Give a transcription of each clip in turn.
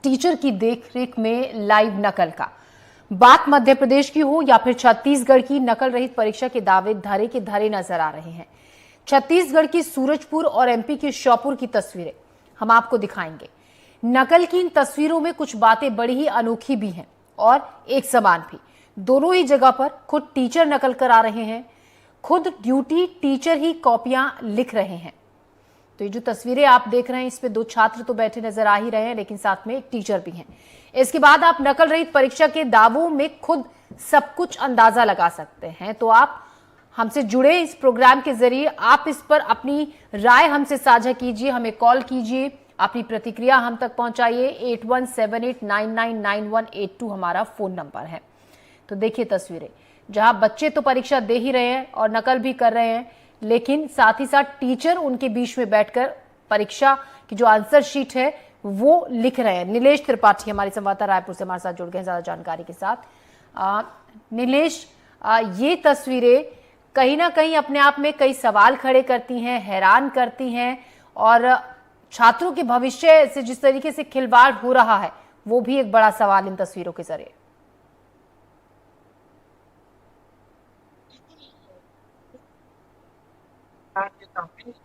Teacher की देखरेख में लाइव नकल का। बात मध्य प्रदेश की हो या फिर छत्तीसगढ़ की, नकल रहित परीक्षा के दावे धरे के धरे नजर आ रहे हैं। छत्तीसगढ़ की सूरजपुर और एमपी के श्योपुर की तस्वीरें हम आपको दिखाएंगे। नकल की इन तस्वीरों में कुछ बातें बड़ी ही अनोखी भी हैं और एक समान भी। दोनों ही जगह पर खुद टीचर नकल करा रहे हैं, खुद ड्यूटी टीचर ही कॉपियां लिख रहे हैं। तो ये जो तस्वीरें आप देख रहे हैं, इसमें दो छात्र तो बैठे नजर आ ही रहे हैं, लेकिन साथ में एक टीचर भी हैं। इसके बाद आप नकल रहित परीक्षा के दावों में खुद सब कुछ अंदाजा लगा सकते हैं। तो आप हमसे जुड़े इस प्रोग्राम के जरिए, आप इस पर अपनी राय हमसे साझा कीजिए, हमें कॉल कीजिए, अपनी प्रतिक्रिया हम तक पहुंचाइए। 8178999182 हमारा फोन नंबर है। तो देखिए तस्वीरें, जहां बच्चे तो परीक्षा दे ही रहे हैं और नकल भी कर रहे हैं, लेकिन साथ ही साथ टीचर उनके बीच में बैठकर परीक्षा की जो आंसर शीट है वो लिख रहे हैं। नीलेश त्रिपाठी हमारे संवाददाता रायपुर से हमारे साथ जुड़ गए हैं ज्यादा जानकारी के साथ। नीलेश, ये तस्वीरें कहीं ना कहीं अपने आप में कई सवाल खड़े करती हैं, हैरान करती हैं, और छात्रों के भविष्य से जिस तरीके से खिलवाड़ हो रहा है वो भी एक बड़ा सवाल इन तस्वीरों के जरिए।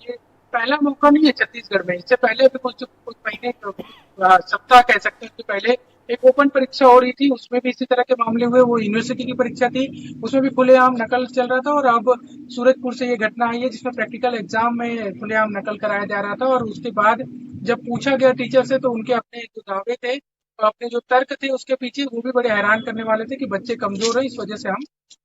ये पहला मौका नहीं है छत्तीसगढ़ में। इससे पहले भी कुछ कुछ महीने, सप्ताह कह सकते हैं कि पहले एक ओपन परीक्षा हो रही थी, उसमें भी इसी तरह के मामले हुए। वो यूनिवर्सिटी की परीक्षा थी, उसमें भी खुलेआम नकल चल रहा था। और अब सूरजपुर से ये घटना आई है जिसमें प्रैक्टिकल एग्जाम में खुलेआम नकल कराया जा रहा था। और उसके बाद जब पूछा गया टीचर से, तो उनके अपने जो दावे थे, अपने जो तर्क थे उसके पीछे, वो भी बड़े हैरान करने वाले थे कि बच्चे कमजोर है, इस वजह से हम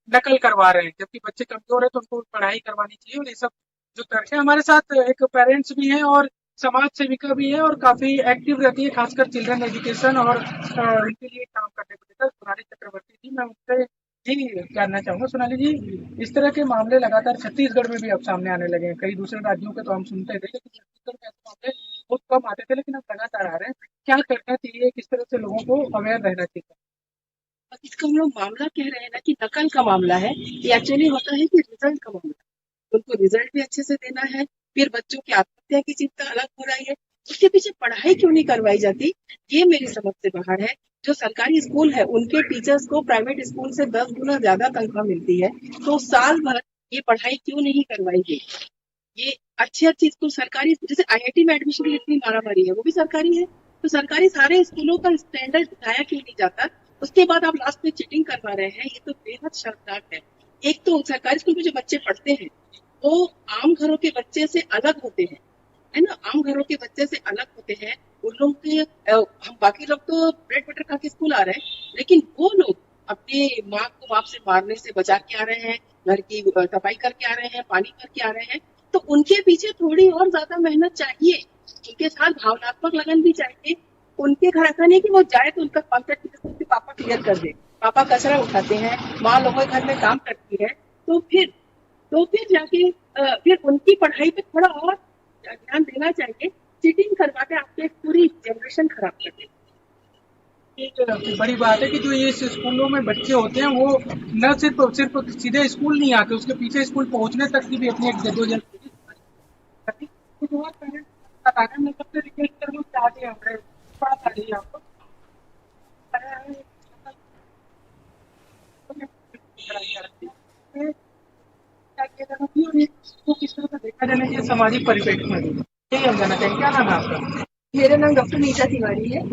नकल करवा रहे हैं। जबकि बच्चे कमजोर है तो उनको पढ़ाई करवानी चाहिए। और ये सब जो तर्क है, हमारे साथ एक पेरेंट्स भी हैं और समाज सेविका भी है और काफी एक्टिव रहती है, खासकर चिल्ड्रन एजुकेशन और इनके लिए काम करने को लेकर। सोनाली चक्रवर्ती जी, मैं उनसे जी जानना चाहूंगा। सोनाली जी, इस तरह के मामले लगातार छत्तीसगढ़ में भी अब सामने आने लगे हैं। कई दूसरे राज्यों के तो हम सुनते थे, लेकिन छत्तीसगढ़ में ऐसे मामले बहुत कम आते थे, लेकिन अब लगातार आ रहे हैं। क्या करना चाहिए, किस तरह से लोगों को अवेयर रहना चाहिए? इसका हम लोग मामला कह रहे हैं ना कि नकल का मामला है। ये एक्चुअली होता है कि रिजल्ट का मामला, उनको रिजल्ट भी अच्छे से देना है। फिर बच्चों की आत्महत्या की चिंता अलग हो रही है, उसके पीछे पढ़ाई क्यों नहीं करवाई जाती, ये मेरी समझ से बाहर है। जो सरकारी स्कूल है उनके टीचर्स को प्राइवेट स्कूल से 10 गुना ज्यादा तनख्वाह मिलती है, तो साल भर ये पढ़ाई क्यों नहीं करवाई गई। ये अच्छी स्कूल सरकारी, जैसे IIT में एडमिशन की इतनी मारामारी है, वो भी सरकारी है। तो सरकारी सारे स्कूलों का स्टैंडर्ड दिखाया क्यों नहीं जाता। उसके बाद आप लास्ट में चीटिंग करवा रहे हैं, ये तो बेहद शर्मनाक है। एक तो सरकारी स्कूल में जो बच्चे पढ़ते हैं वो आम घरों के बच्चे से अलग होते हैं, है ना। आम घरों के बच्चे से अलग होते हैं। उन लोग के हम बाकी लोग तो ब्रेड बटर खा के स्कूल आ रहे हैं, लेकिन वो लोग अपने माँ को बाप से मारने से बचा के आ रहे हैं, घर की सफाई करके आ रहे हैं, पानी करके आ रहे हैं। तो उनके पीछे थोड़ी और ज्यादा मेहनत चाहिए, उनके साथ भावनात्मक लगन भी चाहिए। उनके घर ऐसा नहीं कि वो जाए तो उनका कॉन्ट्रैक्ट पापा क्लियर कर दे। पापा कचरा उठाते हैं, माँ लोगों के घर में काम करती है, तो फिर जाके फिर उनकी पढ़ाई पे थोड़ा और ध्यान देना चाहिए। चीटिंग करवा के आपके एक पूरी जनरेशन खराब कर देते। एक बड़ी बात है कि जो ये स्कूलों में बच्चे होते हैं वो न सिर्फ सीधे स्कूल नहीं आते, उसके पीछे स्कूल पहुंचने तक की भी अपनी एक जद्दोजहद करती है। तो और पेरेंट्स बताना, मैं सबसे रिक्वेस्ट करूँ चाहते हैं बात आ रही है आपको तो किस तरह से देखा जाना चाहिए सामाजिक परिप्रेक्ष्य में, यही हम जानना चाहिए। क्या नाम है आपका? मेरा नाम डॉक्टर नीता तिवारी है,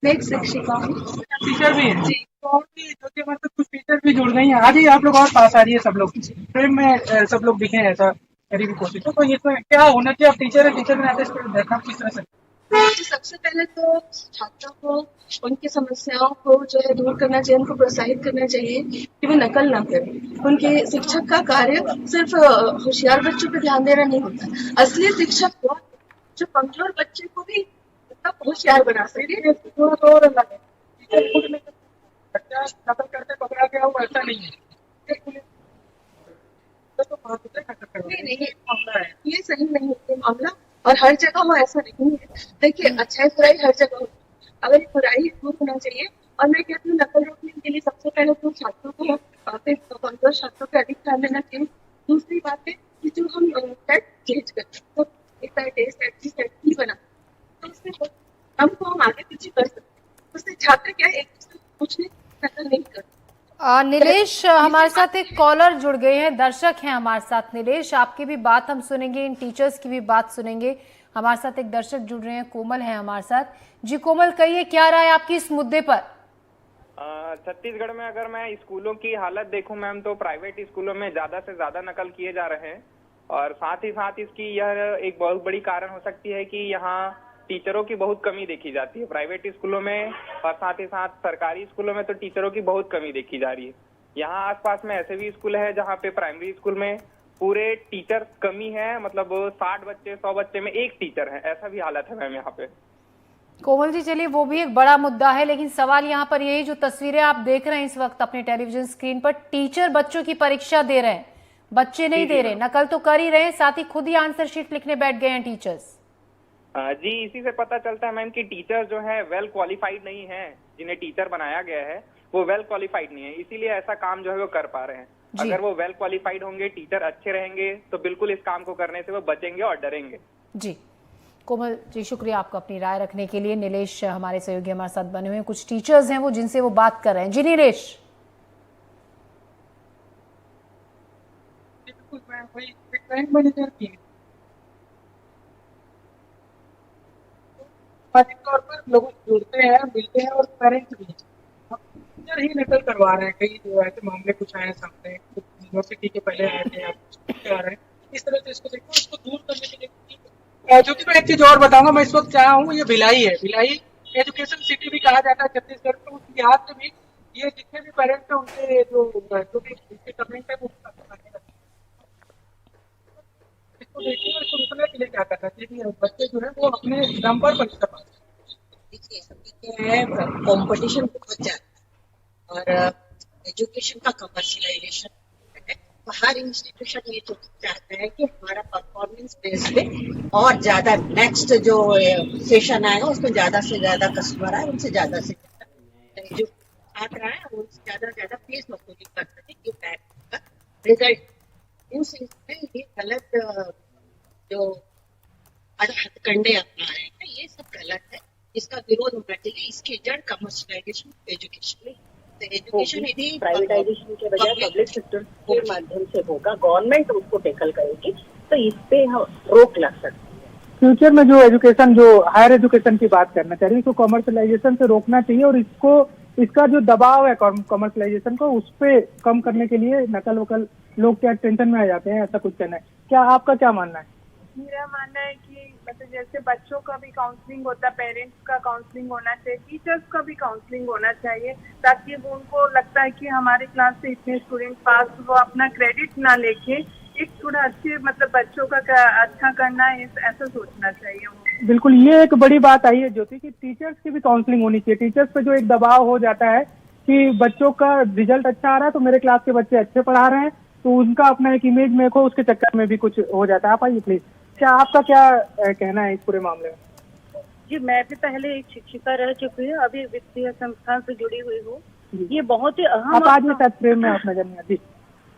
मैं एक शिक्षिका हूँ। टीचर भी है जी। तो और भी जो कि मतलब कुछ टीचर भी जुड़ गई हैं। आ जाइए आप लोग और पास आ जाइए, सब लोग फ्रेम में सब लोग दिखे, ऐसा करी भी कोशिश। तो ये तो क्या होना चाहिए, आप टीचर है, टीचर में आते देखना किस तरह से? तो सबसे पहले तो छात्रों को उनकी समस्याओं को जो है दूर करना चाहिए, उनको प्रोत्साहित करना चाहिए कि वे नकल ना करें। उनके शिक्षक का कार्य सिर्फ होशियार बच्चों पर ध्यान देना नहीं होता, असली शिक्षक वो जो कमजोर बच्चे को भी मतलब होशियार बना सके। थोड़ा और अलग है, टीचर खुद में बच्चा नकल करते पकड़ा गया हो ऐसा नहीं है, तो नहीं, ये सही नहीं है मामला, और हर जगह वो ऐसा नहीं है। देखिए, अच्छाई बुराई हर जगह होती है, अगर ये बुराई दूर होना चाहिए। और मैं कहती हूँ नकल रोकने के लिए सबसे पहले तो छात्रों को कमजोर छात्रों पे अधिक ध्यान देना चाहिए। दूसरी बात है कि जो हम सेट चेंज करते हैं, तो टेस्ट सेट बना, तो उससे हमको हम आगे पीछे कर सकते हैं। छात्र क्या है, एक दूसरे को कुछ नहीं नकल नहीं करते। नीलेश, हमारे साथ एक कॉलर जुड़ गए हैं, दर्शक हैं हमारे साथ। नीलेश, आपकी भी बात हम सुनेंगे, इन टीचर्स की भी बात सुनेंगे। हमारे साथ एक दर्शक जुड़ रहे हैं, कोमल है हमारे साथ। जी कोमल, कहिए क्या राय आपकी इस मुद्दे पर? छत्तीसगढ़ में अगर मैं स्कूलों की हालत देखूं मैम, तो प्राइवेट स्कूलों में ज्यादा से ज्यादा नकल किए जा रहे हैं। और साथ ही साथ इसकी यह एक बहुत बड़ी कारण हो सकती है कि यहाँ टीचरों की बहुत कमी देखी जाती है प्राइवेट स्कूलों में, और साथ ही साथ सरकारी स्कूलों में तो टीचरों की बहुत कमी देखी जा रही है। यहाँ आसपास में ऐसे भी स्कूल है जहाँ पे प्राइमरी स्कूल में पूरे टीचर कमी है, मतलब 60 बच्चे 100 बच्चे में एक टीचर है, ऐसा भी हालत है मैम यहाँ पे। कोमल जी, चलिए वो भी एक बड़ा मुद्दा है, लेकिन सवाल यहाँ पर यही, जो तस्वीरें आप देख रहे हैं इस वक्त अपने टेलीविजन स्क्रीन पर, टीचर बच्चों की परीक्षा दे रहे हैं, बच्चे नहीं दे रहे, नकल तो कर ही रहे हैं, साथ ही खुद ही आंसर शीट लिखने बैठ गए हैं टीचर्स। जी, इसी से पता चलता है मैम कि टीचर जो है वेल क्वालिफाइड नहीं है, जिन्हें टीचर बनाया गया है वो वेल क्वालिफाइड नहीं है, इसीलिए ऐसा काम जो है वो कर पा रहे हैं। अगर वो वेल क्वालिफाइड होंगे, टीचर अच्छे रहेंगे, तो बिल्कुल इस काम को करने से वो बचेंगे और डरेंगे। जी कोमल जी, शुक्रिया आपको अपनी राय रखने के लिए। नीलेश हमारे सहयोगी हमारे साथ बने हुए हैं, कुछ टीचर्स हैं वो जिनसे वो बात कर रहे हैं। जी नीलेश। बिल्कुल, मैं वही बैंक मैनेजर की सामाजिक तौर पर लोग जुड़ते हैं, मिलते हैं, और पेरेंट्स भी टीचर ही नकल करवा रहे हैं। कई जो ऐसे मामले कुछ आए सामने, यूनिवर्सिटी के पहले आए थे, आप आ रहे हैं, इस तरह से इसको देखो, इसको दूर करने के लिए जो कि मैं एक चीज और बताऊंगा, मैं इस वक्त जहाँ हूँ ये भिलाई है। भिलाई एजुकेशन सिटी भी कहा जाता है छत्तीसगढ़ को। उसके हाथ में भी ये जितने भी पेरेंट्स हैं उनके जो भी कमेंट है वो इसको देखिए, और इसको रुकने के लिए क्या करना चाहिए कि बच्चे जो है वो अपने दम पर परीक्षा पास करें। देखिए अभी क्या है, कंपटीशन बहुत ज्यादा है और एजुकेशन का कमर्शियलाइजेशन है। तो हर इंस्टीट्यूशन ये तो चाहता है कि हमारा परफॉर्मेंस बेस पे और ज्यादा नेक्स्ट जो सेशन आएगा उसमें ज्यादा से ज्यादा कस्टमर आए, उनसे ज्यादा से ज्यादा जो छात्र आए उनसे ज्यादा फीस वसूली कर सके, ये बैंक का रिजल्ट। ये गलत जो हथकंडे अपना रहे हैं, ये सब गलत है, इसका विरोध होना चाहिए। इसकी जड़ कमर्शियलाइजेशन एजुकेशन में, तो एजुकेशन यदि प्राइवेटाइजेशन के बजाय पब्लिक सेक्टर के माध्यम से होगा, गवर्नमेंट उसको टैकल करेगी, तो इस पे रोक लग सकती है। फ्यूचर में जो एजुकेशन, जो हायर एजुकेशन की बात करना चाहिए, इसको कमर्शियलाइजेशन से रोकना चाहिए, और इसका जो दबाव है कमर्शियलाइजेशन को, उस पे कम करने के लिए नकल वकल लोग क्या टेंशन में आ जाते हैं, ऐसा कुछ करना है। क्या आपका क्या मानना है? मेरा मानना है कि मतलब जैसे बच्चों का भी काउंसलिंग होता है, पेरेंट्स का काउंसलिंग होना चाहिए, टीचर्स का भी काउंसलिंग होना चाहिए, ताकि वो उनको लगता है कि हमारे क्लास से इतने स्टूडेंट पास, वो अपना क्रेडिट ना लेके एक थोड़ा अच्छे मतलब बच्चों का अच्छा करना है, ऐसा सोचना चाहिए। बिल्कुल, ये एक बड़ी बात आई है ज्योति, कि टीचर्स की भी काउंसलिंग होनी चाहिए। टीचर्स पे जो एक दबाव हो जाता है कि बच्चों का रिजल्ट अच्छा आ रहा है तो मेरे क्लास के बच्चे अच्छे पढ़ा रहे हैं, तो उनका अपना एक इमेज मेक हो, उसके चक्कर में भी कुछ हो जाता है। आप आइए प्लीज, क्या आपका क्या कहना है इस पूरे मामले में? जी, मैं भी पहले एक शिक्षिका रह चुकी हूँ, अभी वित्तीय संस्थान से जुड़ी हुई हूँ। ये बहुत ही अहम, आप आज शायद फ्रेम में आप नजर नहीं आती,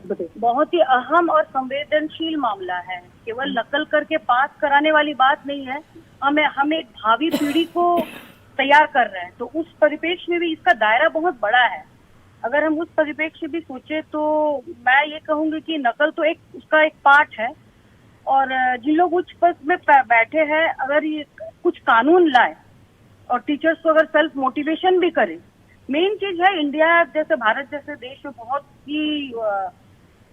बताइए। बहुत ही अहम और संवेदनशील मामला है, केवल नकल करके पास कराने वाली बात नहीं है। हम एक भावी पीढ़ी को तैयार कर रहे हैं, तो उस परिप्रेक्ष्य में भी इसका दायरा बहुत बड़ा है। अगर हम उस परिप्रेक्ष्य भी सोचे तो मैं ये कहूंगी कि नकल तो उसका एक पार्ट है, और जिन लोग उच्च पद में बैठे हैं, अगर ये कुछ कानून लाए और टीचर्स को अगर सेल्फ मोटिवेशन भी करे। मेन चीज है, इंडिया जैसे भारत जैसे देश में बहुत ही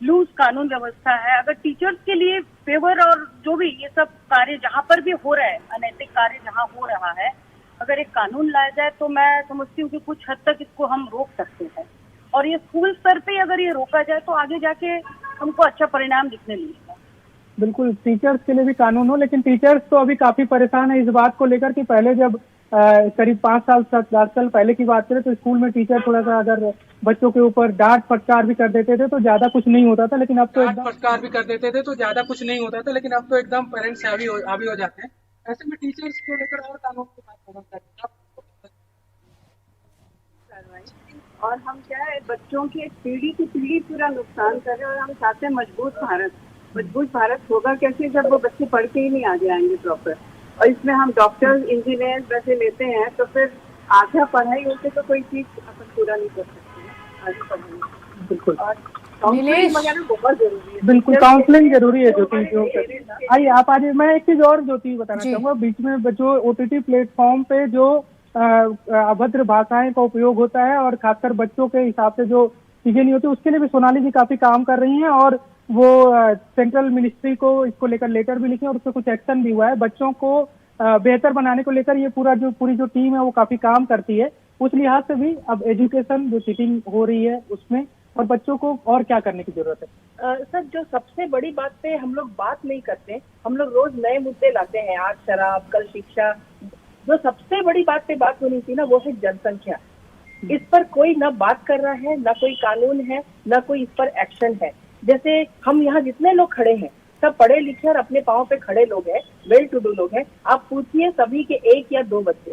लूज कानून व्यवस्था है। अगर टीचर्स के लिए फेवर और जो भी ये सब कार्य जहाँ पर भी हो रहा है, अनैतिक कार्य जहाँ हो रहा है, अगर एक कानून लाया जाए तो मैं समझती हूँ कि कुछ हद तक इसको हम रोक सकते हैं। और ये स्कूल स्तर पे अगर ये रोका जाए तो आगे जाके हमको अच्छा परिणाम दिखने मिलेगा। बिल्कुल, टीचर्स के लिए भी कानून हो, लेकिन टीचर्स तो अभी काफी परेशान है इस बात को लेकर कि पहले जब करीब 5 साल 10 साल पहले की बात करें तो स्कूल में टीचर थोड़ा सा अगर बच्चों के ऊपर डांट फटकार भी कर देते थे तो ज्यादा कुछ नहीं होता था, लेकिन अब तो डांट फटकार भी कर देते थे तो ज्यादा कुछ नहीं होता था, लेकिन अब तो एकदम पेरेंट्स हावी हो जाते हैं। ऐसे में टीचर्स को लेकर और कानून की बात होना चाहिए। और हम क्या है, बच्चों की एक पीढ़ी की पीढ़ी पूरा नुकसान कर रहे हैं, और हम चाहते हैं मजबूत भारत होगा कैसे, जब वो बच्चे पढ़ के ही नहीं आगे आएंगे प्रॉपर। और इसमें हम डॉक्टर इंजीनियर वैसे लेते हैं तो फिर आधा पढ़ाई होके तो कोई चीज अपन पूरा नहीं कर सकते हैं आधी पढ़ाई। बिल्कुल और काउंसलिंग नीलेश। वगैरह बहुत जरूरी है। बिल्कुल काउंसलिंग जरूरी है ज्योति। जो आइए आप आज मैं एक चीज और ज्योति बताना जी। चाहूंगा। बीच में जो ओटीटी प्लेटफॉर्म पे जो अभद्र भाषाएं का उपयोग होता है और खासकर बच्चों के हिसाब से जो चीजें नहीं होती, उसके लिए भी सोनाली जी काफी काम कर रही हैं और वो सेंट्रल मिनिस्ट्री को इसको लेकर लेटर भी लिखे और उस पर कुछ एक्शन भी हुआ है। बच्चों को बेहतर बनाने को लेकर ये पूरी जो टीम है वो काफी काम करती है। उस लिहाज से भी अब एजुकेशन जो चीटिंग हो रही है उसमें और बच्चों को और क्या करने की जरूरत है? सर, जो सबसे बड़ी बात पे हम लोग बात नहीं करते, हम लोग रोज नए मुद्दे लाते हैं। आज शराब, कल शिक्षा। जो सबसे बड़ी बात पे बात होनी थी ना, वो है जनसंख्या। इस पर कोई ना बात कर रहा है, ना कोई कानून है, ना कोई इस पर एक्शन है। जैसे हम यहाँ जितने लोग खड़े हैं सब पढ़े लिखे और अपने पाँव पे खड़े लोग हैं, वेल टू डू लोग हैं। आप पूछिए सभी के 1 या 2 बच्चे,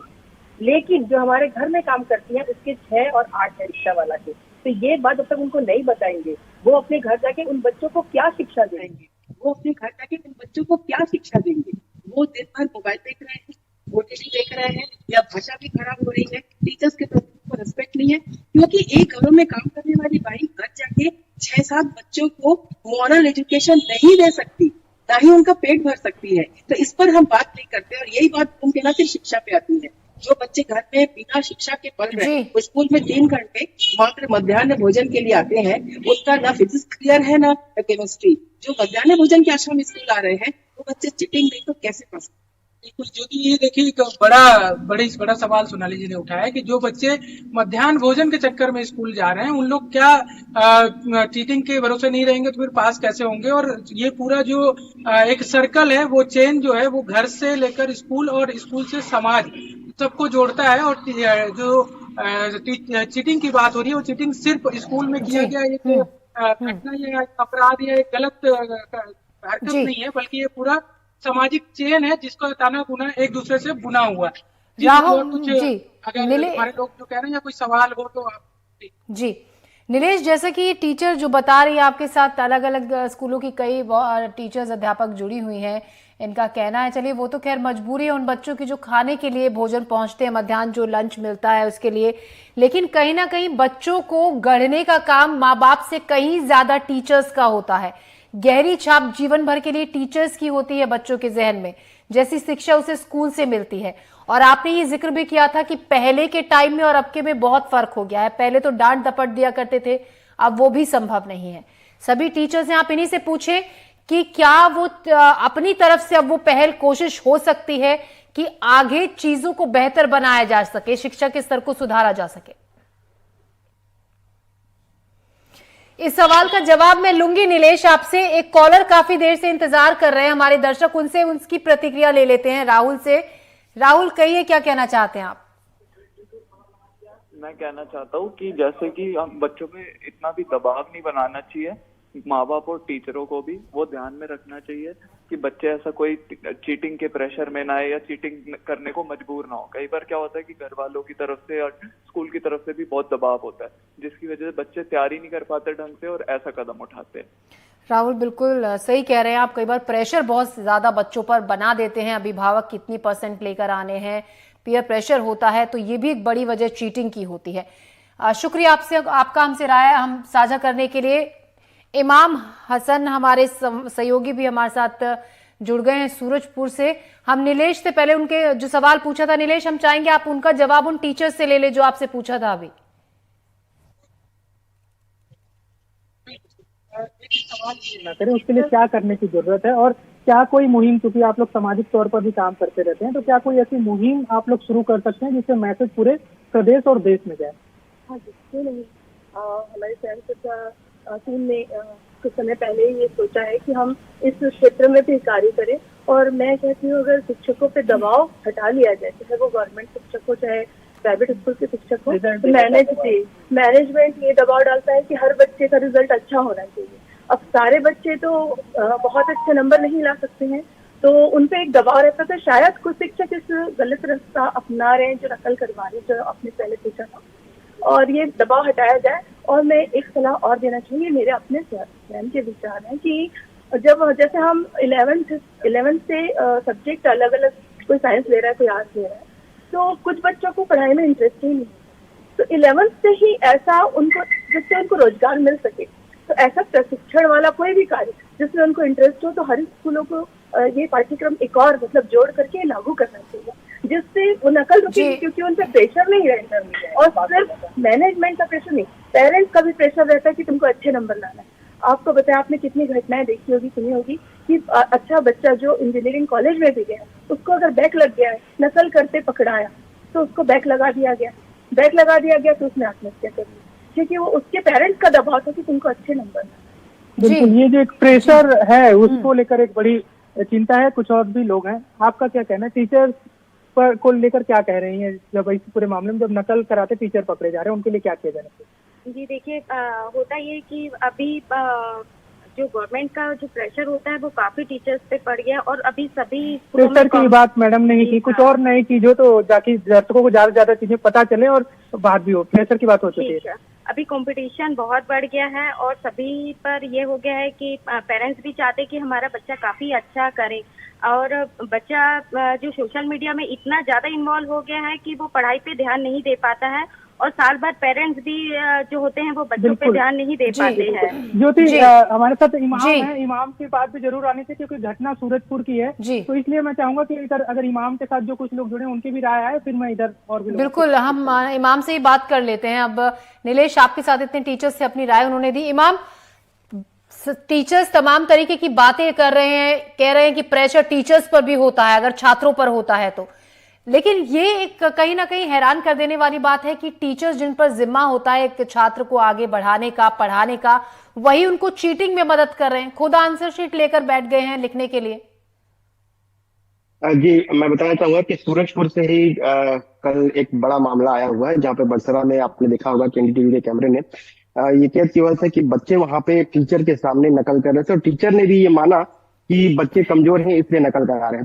लेकिन जो हमारे घर में काम करती हैं उसके 6 और 8 है रिक्शा वाला के। तो ये बात जब तक उनको नहीं बताएंगे, वो अपने घर जाके उन बच्चों को क्या शिक्षा देंगे? वो अपने घर जाके उन बच्चों को क्या शिक्षा देंगे? वो दिन भर मोबाइल देख रहे हैं, ओटीटी देख रहे हैं, या भाषा भी खराब हो रही है, टीचर्स के प्रति उनको रिस्पेक्ट नहीं है। क्योंकि एक घरों में काम करने वाली बाई घर जाके 6-7 बच्चों को मॉरल एजुकेशन नहीं दे सकती, ना ही उनका पेट भर सकती है। तो इस पर हम बात नहीं करते और यही बात घूम के ना फिर शिक्षा पे आती है। जो बच्चे घर में बिना शिक्षा के पढ़ रहे हैं, वो स्कूल में 3 घंटे मात्र मध्याह्न भोजन के लिए आते हैं, उसका ना फिजिक्स क्लियर है ना केमिस्ट्री। जो मध्याह्न भोजन के आश्रम स्कूल आ रहे हैं वो बच्चे चिटिंग नहीं तो कैसे पास? बिल्कुल ज्योति, ये देखिए एक बड़ा सवाल सोनाली जी ने उठाया कि जो बच्चे मध्याह्न भोजन के चक्कर में स्कूल जा रहे हैं उन लोग क्या चीटिंग के भरोसे नहीं रहेंगे तो फिर पास कैसे होंगे। और ये पूरा जो एक सर्कल है, वो चेन जो है वो घर से लेकर स्कूल और स्कूल से समाज सबको जोड़ता है। और जो चीटिंग की बात हो रही है, वो चीटिंग सिर्फ स्कूल में किया गया एक घटना या अपराध या एक गलत हरकत नहीं है, बल्कि ये पूरा सामाजिक चेन है जिसको ताना बुना एक दूसरे से बुना हुआ है। राहुल कुछ जी, अगर हमारे लोग जो कह रहे हैं या कोई सवाल हो तो आप जी। नीलेश, जैसे कि टीचर जो बता रही है, आपके साथ अलग अलग स्कूलों की कई टीचर्स अध्यापक जुड़ी हुई हैं, इनका कहना है, चलिए वो तो खैर मजबूरी है उन बच्चों की जो खाने के लिए भोजन पहुंचते हैं, मध्याह्न जो लंच मिलता है उसके लिए, लेकिन कहीं ना कहीं बच्चों को गढ़ने का काम माँ बाप से कहीं ज्यादा टीचर्स का होता है। गहरी छाप जीवन भर के लिए टीचर्स की होती है बच्चों के जहन में, जैसी शिक्षा उसे स्कूल से मिलती है। और आपने ये जिक्र भी किया था कि पहले के टाइम में और अब के में बहुत फर्क हो गया है। पहले तो डांट दपट दिया करते थे, अब वो भी संभव नहीं है। सभी टीचर्स हैं, आप इन्हीं से पूछे कि क्या वो अपनी तरफ से अब वो पहल कोशिश हो सकती है कि आगे चीजों को बेहतर बनाया जा सके, शिक्षा के स्तर को सुधारा जा सके। इस सवाल का जवाब मैं लूंगी नीलेश आपसे। एक कॉलर काफी देर से इंतजार कर रहे हैं हमारे दर्शक, उनसे उनकी प्रतिक्रिया ले लेते हैं। राहुल से। राहुल, कहिए क्या कहना चाहते हैं आप? मैं कहना चाहता हूँ कि जैसे कि हम बच्चों पे इतना भी दबाव नहीं बनाना चाहिए, माँ बाप और टीचरों को भी वो ध्यान में रखना चाहिए कि बच्चे ऐसा कोई चीटिंग के प्रेशर में ना आए या चीटिंग करने को मजबूर ना हो। कई बार क्या होता है कि घर वालों की तरफ से और स्कूल की तरफ से भी बहुत दबाव होता है, जिसकी वजह से बच्चे तैयारी नहीं कर पाते ढंग से और ऐसा कदम उठाते हैं। राहुल, बिल्कुल सही कह रहे हैं आप। कई बार प्रेशर बहुत ज्यादा बच्चों पर बना देते हैं, अभिभावक कितनी % लेकर आने हैं, पीयर प्रेशर होता है, तो ये भी एक बड़ी वजह चीटिंग की होती है। शुक्रिया आपका हमसे राय हम साझा करने के लिए। इमाम हसन हमारे सहयोगी भी हमारे साथ जुड़ गए हैं सूरजपुर से। हम नीलेश से पहले उनके जो सवाल पूछा था, नीलेश हम चाहेंगे आप उनका जवाब उन टीचर्स से ले ले जो आपसे पूछा था अभी। सवाल ना करें, उसके लिए क्या करने की जरूरत है और क्या कोई मुहिम, क्योंकि आप लोग सामाजिक तौर पर भी काम करते रहते हैं, तो क्या कोई ऐसी मुहिम आप लोग शुरू कर सकते हैं जिससे मैसेज पूरे प्रदेश और देश में जाए? हाँ जी, क्यों नहीं। हमारे स्वयं टीम ने कुछ समय पहले ये सोचा है कि हम इस क्षेत्र में भी कार्य करें। और मैं कहती हूँ अगर शिक्षकों पे दबाव हटा लिया जाए, चाहे वो गवर्नमेंट शिक्षक हो चाहे प्राइवेट स्कूल के शिक्षक हो, तो मैनेजमेंट ये दबाव डालता है कि हर बच्चे का रिजल्ट अच्छा होना चाहिए। अब सारे बच्चे तो बहुत अच्छे नंबर नहीं ला सकते हैं, तो उनपे एक दबाव रहता था। शायद कुछ शिक्षक इस गलत रास्ता अपना रहे हैं, जो नकल करवा रहे हैं, जो आपने पहले पूछा था, और ये दबाव हटाया जाए। और मैं एक सलाह और देना चाहूंगी, मेरे अपने स्वयं के विचार हैं कि जब जैसे हम 11th से सब्जेक्ट अलग अलग, कोई साइंस ले रहा है कोई आर्ट्स ले रहा है, तो कुछ बच्चों को पढ़ाई में इंटरेस्ट ही नहीं, तो 11th से ही ऐसा उनको, जिससे उनको रोजगार मिल सके, तो ऐसा प्रशिक्षण वाला कोई भी कार्य जिसमें उनको इंटरेस्ट हो, तो हर स्कूलों को ये पाठ्यक्रम एक और मतलब जोड़ करके लागू करना चाहिए, जिससे वो नकल रुकेगी, क्योंकि उन पर प्रेशर नहीं रहेगा। और सिर्फ मैनेजमेंट का प्रेशर नहीं, पेरेंट्स का भी प्रेशर रहता है कि तुमको अच्छे नंबर लाना है। आपको बताया, आपने कितनी घटनाएं देखी होगी, सुनी होगी कि अच्छा बच्चा जो इंजीनियरिंग कॉलेज में भी गया, उसको अगर बैक लग गया है, नकल करते पकड़ाया तो उसको बैक लगा दिया गया, तो उसने आत्महत्या कर ली, क्योंकि वो उसके पेरेंट्स का दबाव था कि तुमको अच्छे नंबर लाना। बिल्कुल, ये जो एक प्रेशर है उसको लेकर एक बड़ी चिंता है। कुछ और भी लोग हैं, आपका क्या कहना है, टीचर्स पर को लेकर क्या कह रही हैं जब इस पूरे मामले में जब नकल कराते टीचर पकड़े जा रहे हैं, उनके लिए क्या किया जाना चाहिए? जी देखिए, होता ये कि अभी जो गवर्नमेंट का जो प्रेशर होता है वो काफी टीचर्स पे पड़ गया, और अभी सभी प्रेशर की बात मैडम नहीं की, कुछ और नई चीजों तो जाकि दर्शकों को ज्यादा से ज्यादा चीजें पता चले और बात भी हो, प्रेशर की बात हो चुकी है। अभी कंपटीशन बहुत बढ़ गया है और सभी पर ये हो गया है कि पेरेंट्स भी चाहते हैं कि हमारा बच्चा काफी अच्छा करे, और बच्चा जो सोशल मीडिया में इतना ज्यादा इन्वॉल्व हो गया है कि वो पढ़ाई पे ध्यान नहीं दे पाता है, और साल भर पेरेंट्स भी जो होते हैं वो बच्चों पे ध्यान नहीं दे पाते हैं। ज्योति, हमारे साथ इमाम है, इमाम की बात भी जरूर आनी चाहिए क्योंकि घटना सूरजपुर की है, तो इसलिए मैं चाहूंगा कि इधर अगर इमाम के साथ जो कुछ लोग जुड़े उनकी भी राय आए, फिर मैं इधर और भी। बिल्कुल, हम इमाम से ही बात कर लेते हैं। अब नीलेश, आपके साथ इतने टीचर्स से अपनी राय उन्होंने दी। इमाम, टीचर्स तमाम तरीके की बातें कर रहे हैं, कह रहे हैं कि प्रेशर टीचर्स पर भी होता है अगर छात्रों पर होता है तो, लेकिन ये एक कहीं ना कहीं हैरान कर देने वाली बात है कि टीचर्स जिन पर जिम्मा होता है एक छात्र को आगे बढ़ाने का, पढ़ाने का, वही उनको चीटिंग में मदद कर रहे हैं, खुद आंसर शीट लेकर बैठ गए हैं लिखने के लिए। जी, मैं बताना चाहूंगा कि सूरजपुर से ही कल एक बड़ा मामला आया हुआ है, जहाँ पे बरसरा में आपने देखा होगा कि एनडीटीवी के कैमरे ने ये कैद किया हुआ था कि बच्चे वहां पे टीचर के सामने नकल कर रहे थे, और टीचर ने भी ये माना कि बच्चे कमजोर हैं इसलिए नकल करा रहे हैं।